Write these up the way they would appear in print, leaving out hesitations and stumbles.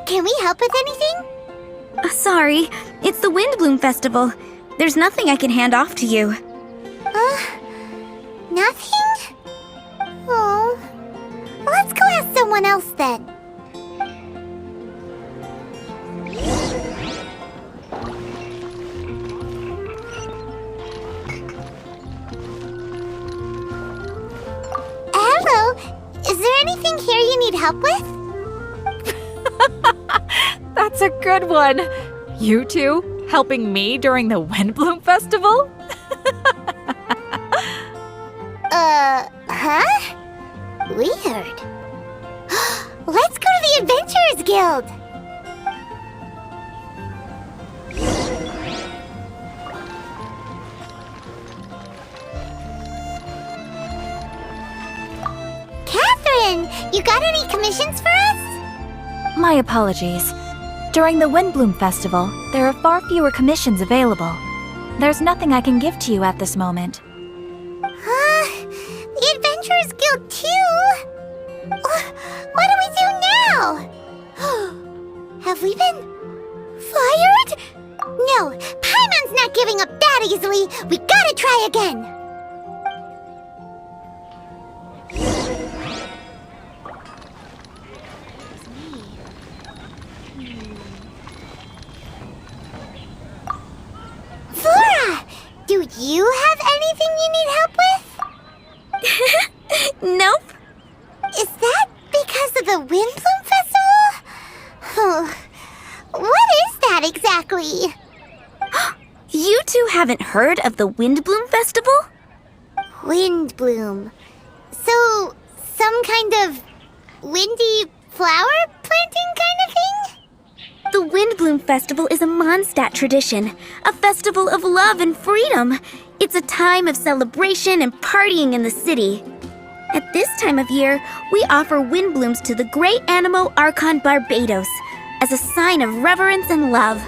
Can we help with anything? Sorry, it's the Windblume Festival. There's nothing I can hand off to you. Nothing? Oh. Let's go ask someone else then. Hello. Is there anything here you need help with? That's a good one. You two helping me during the Windblume Festival? Huh? Weird. Let's go to the Adventurers Guild! Catherine! You got any commissions for us? My apologies. During the Windblume Festival, there are far fewer commissions available. There's nothing I can give to you at this moment. The Adventurers Guild too? What do we do now? Have we been fired? No, Paimon's not giving up that easily. We gotta try again. Flora, do you have anything you need help with? Nope. Is that because of the Windblume Festival? What is that exactly? You two haven't heard of the Windblume Festival? Windblume. So, some kind of windy flower planting kind of thing? The Windblume Festival is a Mondstadt tradition, a festival of love and freedom. It's a time of celebration and partying in the city. At this time of year, we offer windblooms to the great Animo Archon Barbados as a sign of reverence and love.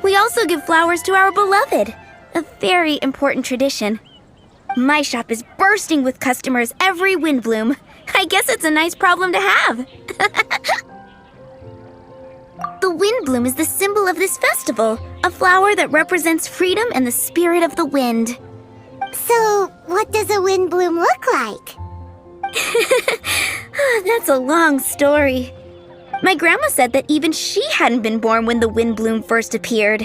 We also give flowers to our beloved, a very important tradition. My shop is bursting with customers every Windblume. I guess it's a nice problem to have. The Windblume is the symbol of this festival, a flower that represents freedom and the spirit of the wind. So, what does a windbloom look like? That's a long story. My grandma said that even she hadn't been born when the Windblume first appeared.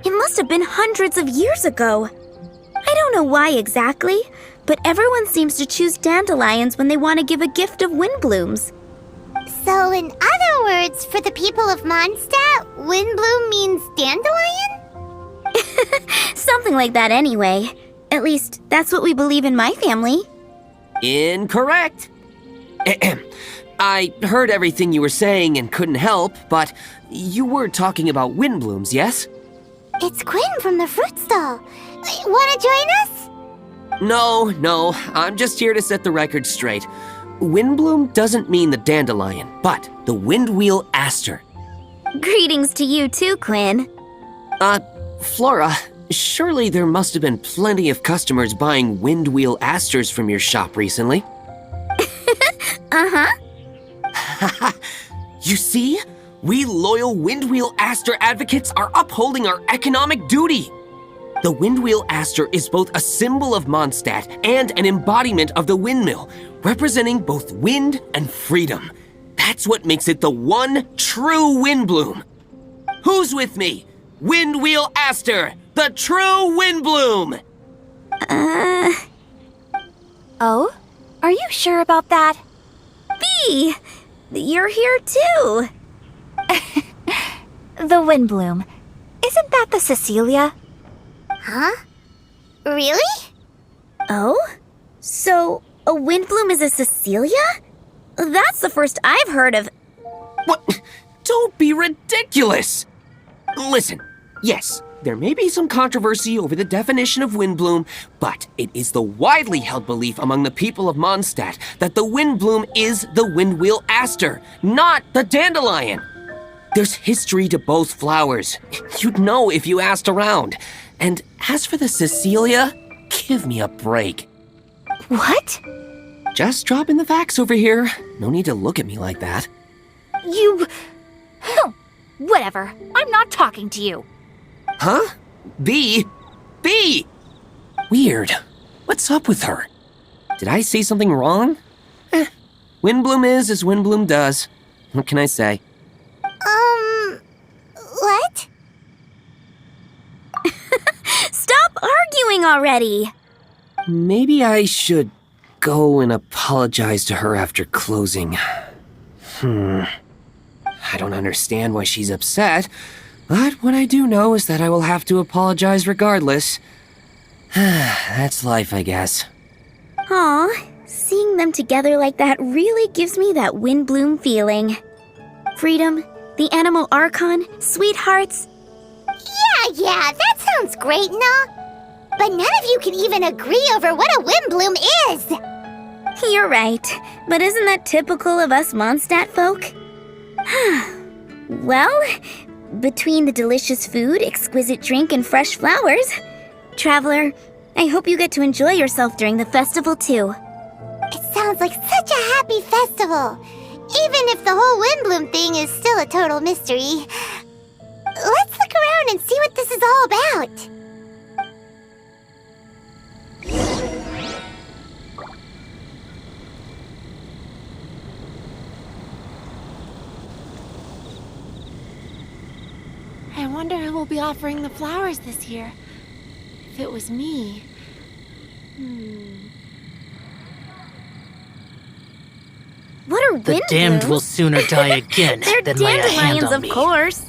It must have been hundreds of years ago. I don't know why exactly, but everyone seems to choose dandelions when they want to give a gift of windblooms. So, in other words, for the people of Mondstadt, windbloom means dandelion? Something like that anyway. At least, that's what we believe in my family. Incorrect. I heard everything you were saying and couldn't help, but you were talking about windblooms, yes? It's Quinn from the fruit stall. Wanna join us? No, I'm just here to set the record straight. Windbloom doesn't mean the dandelion, but the windwheel aster. Greetings to you too, Quinn. Flora, surely there must have been plenty of customers buying windwheel asters from your shop recently. Uh-huh. You see? We loyal windwheel aster advocates are upholding our economic duty. The windwheel aster is both a symbol of Mondstadt and an embodiment of the windmill, representing both wind and freedom. That's what makes it the one true windbloom. Who's with me? Windwheel aster, the true windbloom! Oh? Are you sure about that? Bee! You're here too! The Windblume. Isn't that the Cecilia? Huh? Really? Oh? So, a windbloom is a Cecilia? That's the first I've heard of. What? Don't be ridiculous! Listen, yes, there may be some controversy over the definition of windbloom, but it is the widely held belief among the people of Mondstadt that the windbloom is the windwheel aster, not the dandelion. There's history to both flowers. You'd know if you asked around. And as for the Cecilia, give me a break. What? Just dropping the facts over here. No need to look at me like that. Whatever. I'm not talking to you. Huh? B? B! Weird. What's up with her? Did I say something wrong? Windblume is as Windblume does. What can I say? What? Stop arguing already! Maybe I should go and apologize to her after closing. I don't understand why she's upset, but what I do know is that I will have to apologize regardless. That's life, I guess. Aw, seeing them together like that really gives me that Windblume feeling. Freedom, the Animal Archon, sweethearts. Yeah, that sounds great and all. But none of you can even agree over what a Windblume is. You're right, but isn't that typical of us Mondstadt folk? Well, between the delicious food, exquisite drink, and fresh flowers, Traveler, I hope you get to enjoy yourself during the festival too. It sounds like such a happy festival. Even if the whole Windblume thing is still a total mystery. Let's look around and see what this is all about. I wonder who will be offering the flowers this year. If it was me. What are The damned will Windblumes? sooner die again They're than lay a hand dandelions, on of me. course.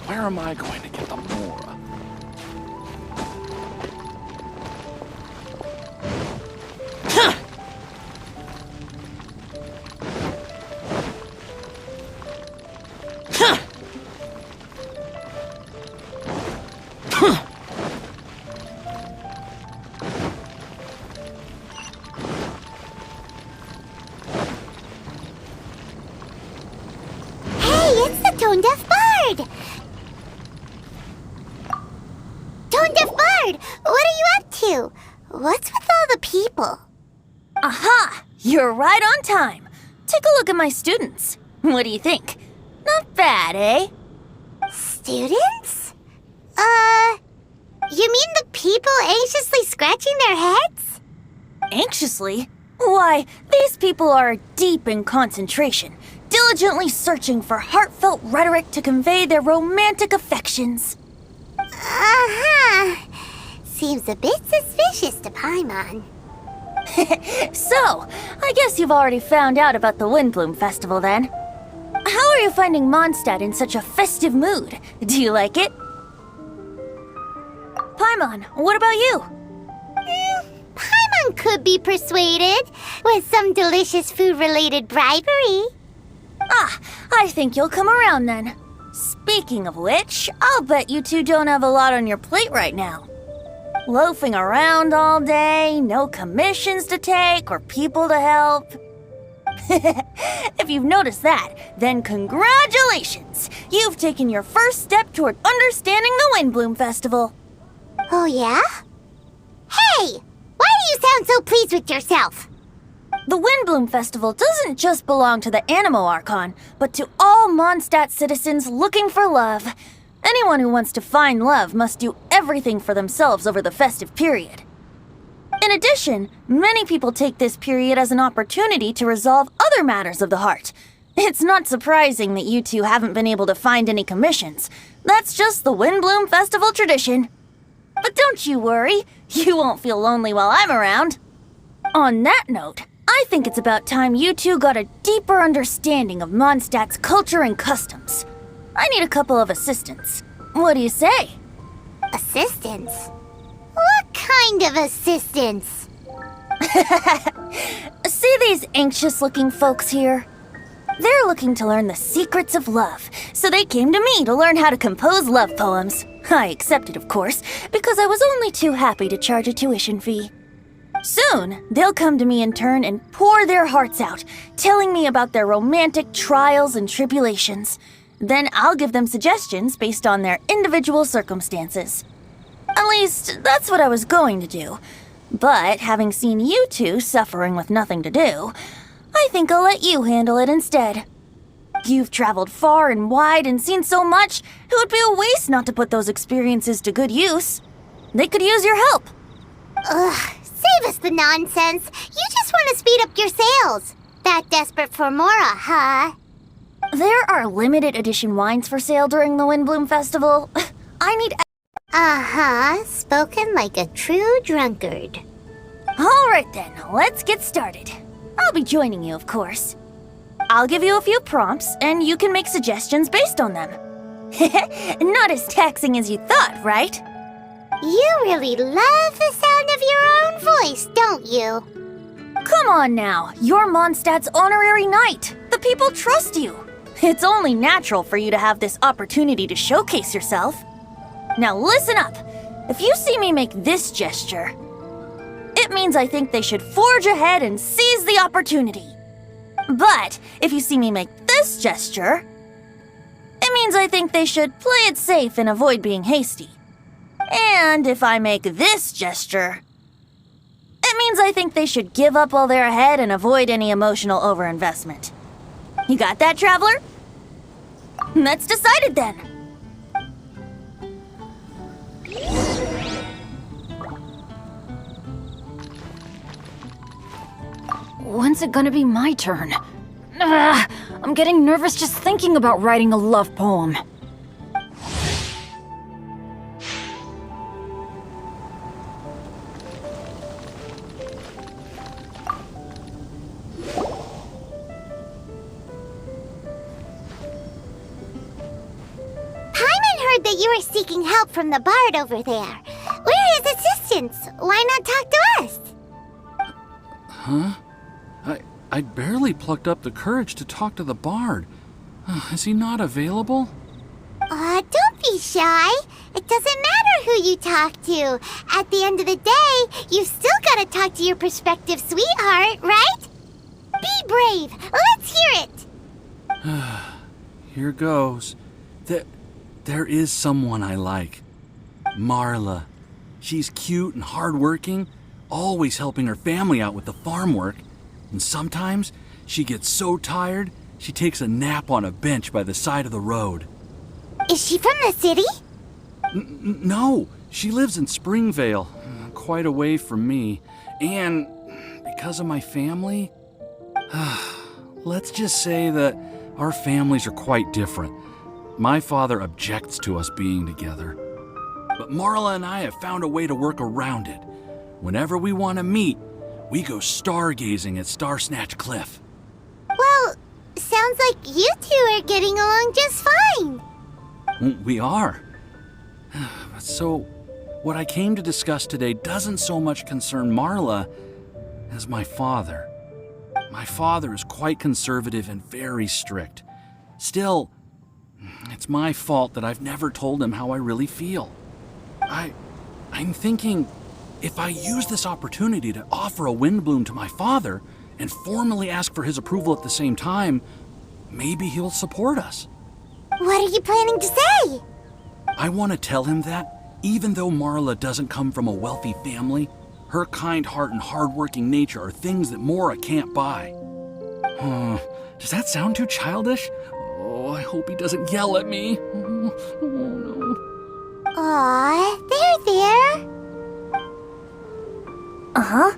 Where am I going to get the more? Hey, it's the Tone-Deaf Bard! Tone-Deaf Bard, what are you up to? What's with all the people? Aha! You're right on time. Take a look at my students. What do you think? Not bad, eh? Students? You mean the people anxiously scratching their heads? Anxiously? Why, these people are deep in concentration, diligently searching for heartfelt rhetoric to convey their romantic affections. Uh-huh. Seems a bit suspicious to Paimon. So, I guess you've already found out about the Windblume Festival then. How are you finding Mondstadt in such a festive mood? Do you like it? Paimon, what about you? Paimon could be persuaded with some delicious food-related bribery. Ah, I think you'll come around then. Speaking of which, I'll bet you two don't have a lot on your plate right now. Loafing around all day, no commissions to take or people to help. If you've noticed that, then congratulations! You've taken your first step toward understanding the Windblume Festival. Oh, yeah? Hey! Why do you sound so pleased with yourself? The Windblume Festival doesn't just belong to the Animal Archon, but to all Mondstadt citizens looking for love. Anyone who wants to find love must do everything for themselves over the festive period. In addition, many people take this period as an opportunity to resolve other matters of the heart. It's not surprising that you two haven't been able to find any commissions. That's just the Windblume Festival tradition. But don't you worry, you won't feel lonely while I'm around. On that note, I think it's about time you two got a deeper understanding of Mondstadt's culture and customs. I need a couple of assistants. What do you say? Assistance? What kind of assistance? See these anxious-looking folks here? They're looking to learn the secrets of love, so they came to me to learn how to compose love poems. I accepted, of course, because I was only too happy to charge a tuition fee. Soon, they'll come to me in turn and pour their hearts out, telling me about their romantic trials and tribulations. Then I'll give them suggestions based on their individual circumstances. At least, that's what I was going to do. But having seen you two suffering with nothing to do, I think I'll let you handle it instead. You've traveled far and wide and seen so much, it would be a waste not to put those experiences to good use. They could use your help. Ugh, save us the nonsense. You just want to speed up your sales. That desperate for more, huh? There are limited edition wines for sale during the Windblume Festival. I need... Uh-huh, spoken like a true drunkard. All right then, let's get started. I'll be joining you, of course. I'll give you a few prompts, and you can make suggestions based on them. Not as taxing as you thought, right? You really love the sound of your own voice, don't you? Come on now, you're Mondstadt's honorary knight. The people trust you. It's only natural for you to have this opportunity to showcase yourself. Now listen up. If you see me make this gesture, it means I think they should forge ahead and seize the opportunity. But if you see me make this gesture, it means I think they should play it safe and avoid being hasty. And if I make this gesture, it means I think they should give up while they're ahead and avoid any emotional overinvestment. You got that, traveler? That's decided then. When's it gonna be my turn? Ugh, I'm getting nervous just thinking about writing a love poem. Heard that you were seeking help from the bard over there. We're his assistants. Why not talk to us? Huh? I barely plucked up the courage to talk to the bard. Is he not available? Don't be shy. It doesn't matter who you talk to. At the end of the day, you've still got to talk to your prospective sweetheart, right? Be brave. Let's hear it. Here goes. There is someone I like. Marla. She's cute and hardworking, always helping her family out with the farm work. And sometimes she gets so tired, she takes a nap on a bench by the side of the road. Is she from the city? No, she lives in Springvale, quite away from me. And because of my family, let's just say that our families are quite different. My father objects to us being together. But Marla and I have found a way to work around it. Whenever we want to meet, we go stargazing at Star Snatch Cliff. Well, sounds like you two are getting along just fine. We are. So, what I came to discuss today doesn't so much concern Marla as my father. My father is quite conservative and very strict. Still, it's my fault that I've never told him how I really feel. I'm thinking, if I use this opportunity to offer a Windblume to my father and formally ask for his approval at the same time, maybe he'll support us. What are you planning to say? I want to tell him that, even though Marla doesn't come from a wealthy family, her kind heart and hardworking nature are things that Mora can't buy. Does that sound too childish? Oh, I hope he doesn't yell at me. Oh no. Aw, there. Uh-huh.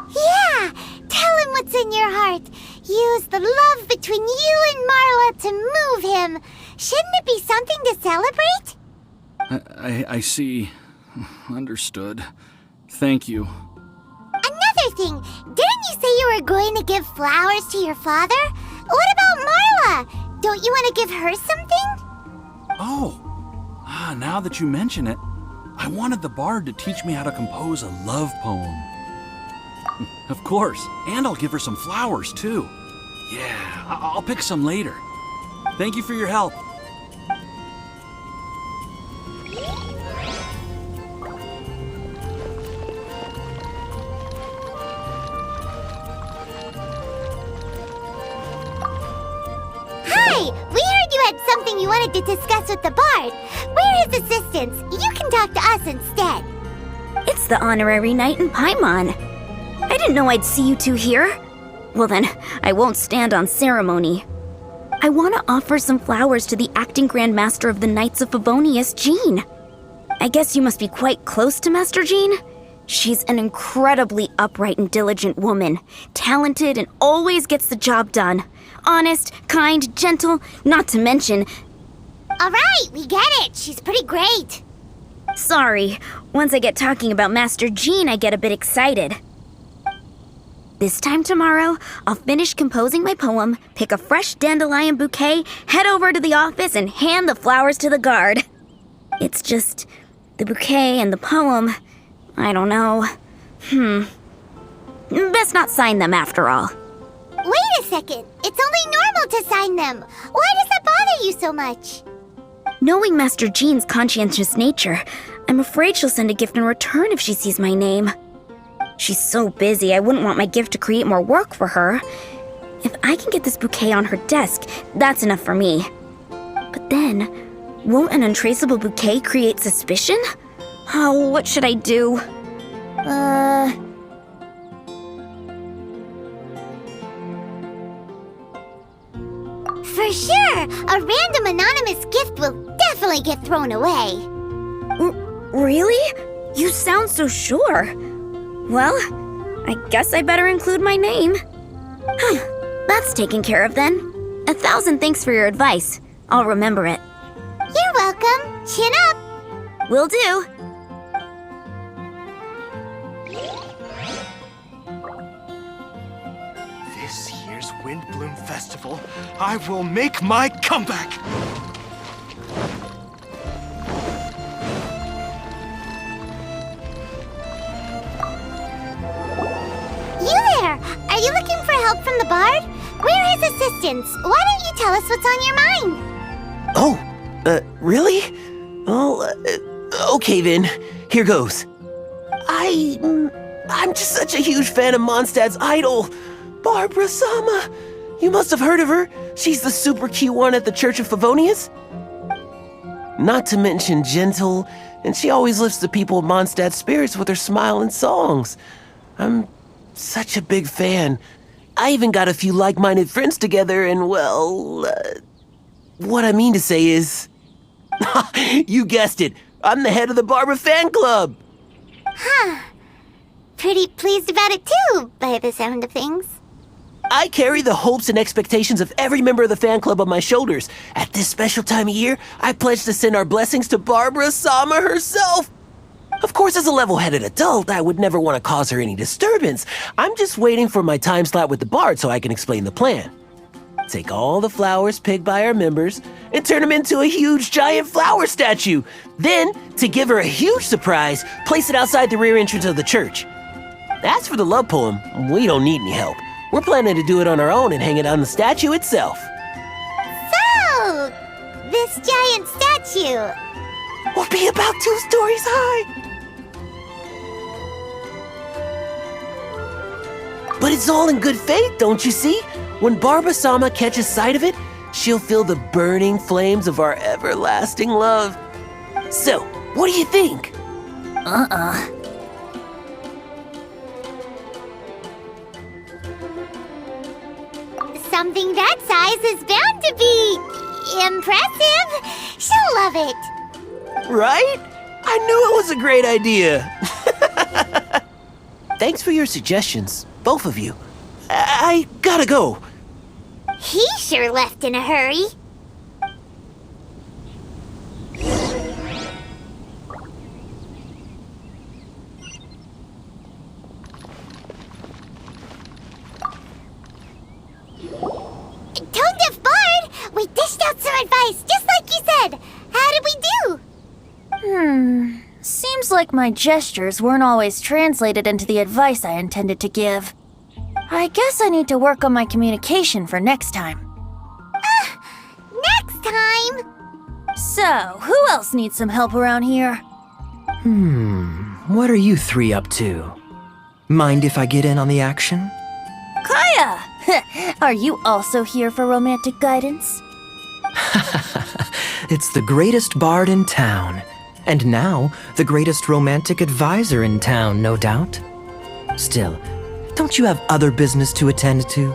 Yeah, tell him what's in your heart. Use the love between you and Marla to move him. Shouldn't it be something to celebrate? I see. Understood. Thank you. Another thing, didn't you say you were going to give flowers to your father? What about Marla? Don't you want to give her something? Oh, now that you mention it, I wanted the bard to teach me how to compose a love poem. Of course, and I'll give her some flowers, too. Yeah, I'll pick some later. Thank you for your help. Hi! We heard you had something you wanted to discuss with the bard. We're his assistants. You can talk to us instead. It's the honorary knight in Paimon. I didn't know I'd see you two here. Well then, I won't stand on ceremony. I want to offer some flowers to the acting Grand Master of the Knights of Favonius, Jean. I guess you must be quite close to Master Jean? She's an incredibly upright and diligent woman, talented and always gets the job done. Honest, kind, gentle, not to mention... All right, we get it. She's pretty great. Sorry, once I get talking about Master Jean, I get a bit excited. This time tomorrow, I'll finish composing my poem, pick a fresh dandelion bouquet, head over to the office, and hand the flowers to the guard. It's just the bouquet and the poem. I don't know. Best not sign them after all. Wait a second. It's only normal to sign them. Why does that bother you so much? Knowing Master Jean's conscientious nature, I'm afraid she'll send a gift in return if she sees my name. She's so busy, I wouldn't want my gift to create more work for her. If I can get this bouquet on her desk, that's enough for me. But then, won't an untraceable bouquet create suspicion? Oh, what should I do? For sure, a random anonymous gift will definitely get thrown away. Really? You sound so sure. Well, I guess I better include my name. That's taken care of then. 1,000 thanks for your advice. I'll remember it. You're welcome. Chin up. Will do. This year's Windblume Festival, I will make my comeback! You there! Are you looking for help from the bard? We're his assistants. Why don't you tell us what's on your mind? Oh, really? Oh, okay then. Here goes. I'm just such a huge fan of Mondstadt's idol, Barbara Sama. You must have heard of her. She's the super cute one at the Church of Favonius. Not to mention gentle, and she always lifts the people of Mondstadt's spirits with her smile and songs. I'm such a big fan. I even got a few like-minded friends together, and well, what I mean to say is... You guessed it. I'm the head of the Barbara fan club. Huh. Pretty pleased about it too, by the sound of things. I carry the hopes and expectations of every member of the fan club on my shoulders. At this special time of year, I pledge to send our blessings to Barbara Sama herself. Of course, as a level-headed adult, I would never want to cause her any disturbance. I'm just waiting for my time slot with the bard so I can explain the plan. Take all the flowers picked by our members and turn them into a huge giant flower statue. Then, to give her a huge surprise, place it outside the rear entrance of the church. As for the love poem, we don't need any help. We're planning to do it on our own and hang it on the statue itself. So, this giant statue will be about 2 stories high. But it's all in good faith, don't you see? When Barbara Sama catches sight of it, she'll feel the burning flames of our everlasting love. So, what do you think? Something that size is bound to be impressive. She'll love it. Right? I knew it was a great idea. Thanks for your suggestions, both of you. I gotta go. He sure left in a hurry. Tone-deaf bard! We dished out some advice, just like you said. How did we do? Seems Seems like my gestures weren't always translated into the advice I intended to give. I guess I need to work on my communication for next time. Next time! So, who else needs some help around here? What are you three up to? Mind if I get in on the action? Kaya! Are you also here for romantic guidance? It's the greatest bard in town. And now, the greatest romantic advisor in town, no doubt. Still, don't you have other business to attend to?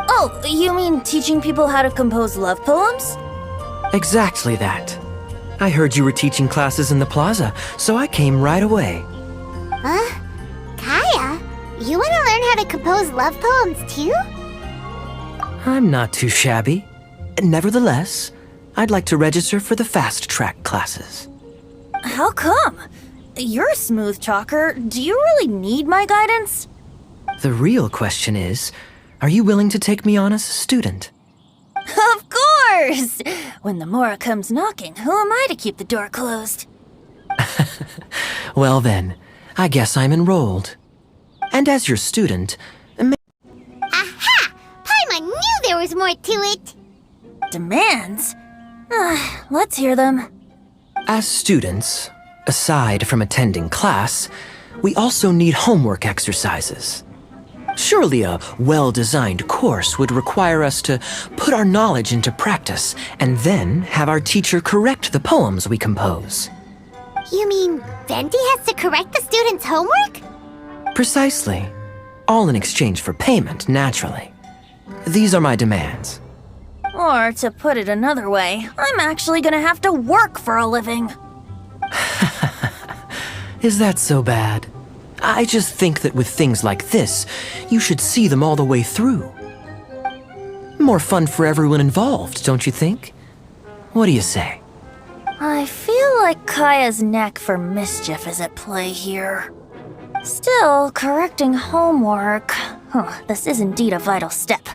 Oh, you mean teaching people how to compose love poems? Exactly that. I heard you were teaching classes in the plaza, so I came right away. Huh? Kaya, you want to learn how to compose love poems too? I'm not too shabby. Nevertheless, I'd like to register for the fast-track classes. How come? You're a smooth talker. Do you really need my guidance? The real question is, are you willing to take me on as a student? Of course! When the Mora comes knocking, who am I to keep the door closed? Well then, I guess I'm enrolled. And as your student, Aha! Paimon knew there was more to it! Demands? Let's hear them. as students, aside from attending class, we also need homework exercises. Surely a well-designed course would require us to put our knowledge into practice and then have our teacher correct the poems we compose. You mean Venti has to correct the students' homework? Precisely. All in exchange for payment, naturally. These are my demands. Or, to put it another way, I'm actually gonna have to work for a living. Is that so bad? I just think that with things like this, you should see them all the way through. More fun for everyone involved, don't you think? What do you say? I feel like Kaya's knack for mischief is at play here. Still, correcting homework... this is indeed a vital step.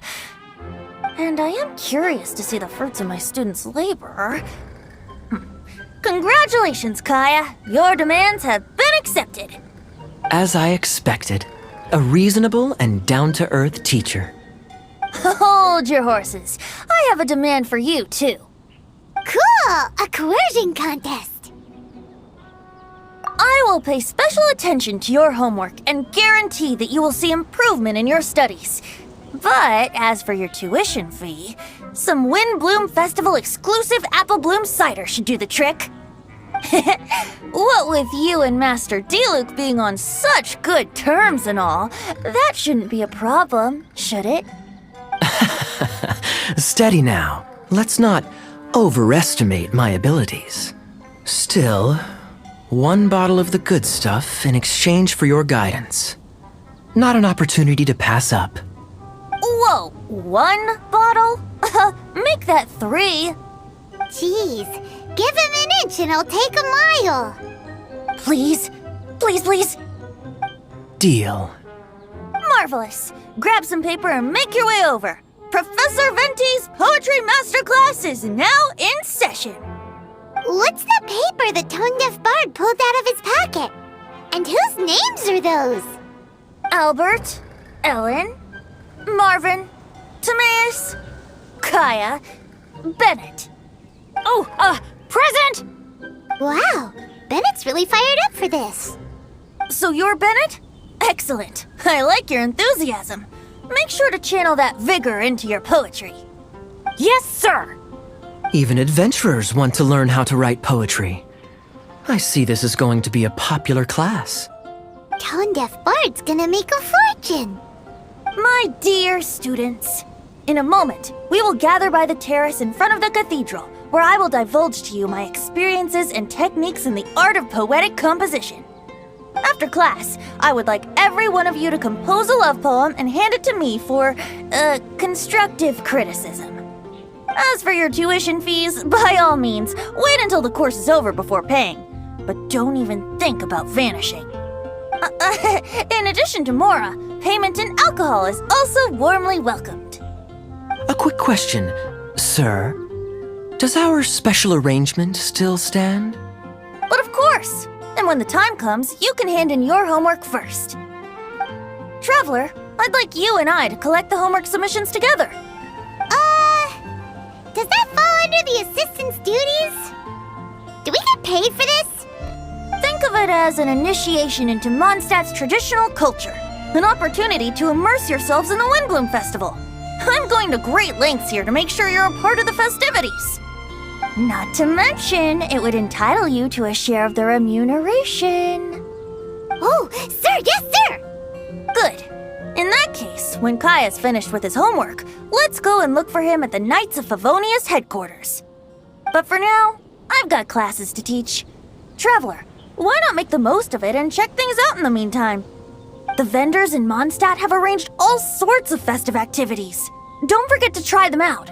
And I am curious to see the fruits of my students' labor. Congratulations, Kaya! Your demands have been accepted! As I expected, a reasonable and down-to-earth teacher. Hold your horses. I have a demand for you, too. Cool! A coercion contest! I will pay special attention to your homework and guarantee that you will see improvement in your studies. But as for your tuition fee, some Windblume Festival exclusive apple bloom cider should do the trick. What with you and Master Diluc being on such good terms and all, that shouldn't be a problem, should it? Steady now. Let's not overestimate my abilities. Still, one bottle of the good stuff in exchange for your guidance. Not an opportunity to pass up. Whoa, one bottle? Make that 3. Jeez, give him an inch and he'll take a mile. Please, please, please. Deal. Marvelous. Grab some paper and make your way over. Professor Venti's Poetry Masterclass is now in session. What's the paper the tone-deaf bard pulled out of his pocket? And whose names are those? Albert, Ellen, Marvin, Timaeus, Kaya, Bennett. Oh, present! Wow, Bennett's really fired up for this. So you're Bennett? Excellent. I like your enthusiasm. Make sure to channel that vigor into your poetry. Yes, sir! Even adventurers want to learn how to write poetry. I see this is going to be a popular class. Tone-deaf bard's gonna make a fortune. My dear students, in a moment, we will gather by the terrace in front of the cathedral, where I will divulge to you my experiences and techniques in the art of poetic composition. After class, I would like every one of you to compose a love poem and hand it to me for, constructive criticism. As for your tuition fees, by all means, wait until the course is over before paying. But don't even think about vanishing. In addition to Mora, payment in alcohol is also warmly welcomed. A quick question, sir. Does our special arrangement still stand? But of course, And when the time comes, you can hand in your homework first. Traveler, I'd like you and I to collect the homework submissions together. Does that fall under the assistant's duties? Do we get paid for this? Think of it as an initiation into Mondstadt's traditional culture. An opportunity to immerse yourselves in the Windblume Festival. I'm going to great lengths here to make sure you're a part of the festivities. Not to mention, it would entitle you to a share of the remuneration. Oh, sir, yes, sir! Good. In that case, when Kaya's finished with his homework, let's go and look for him at the Knights of Favonius headquarters. But for now, I've got classes to teach. Traveler, why not make the most of it and check things out in the meantime? The vendors in Mondstadt have arranged all sorts of festive activities. Don't forget to try them out.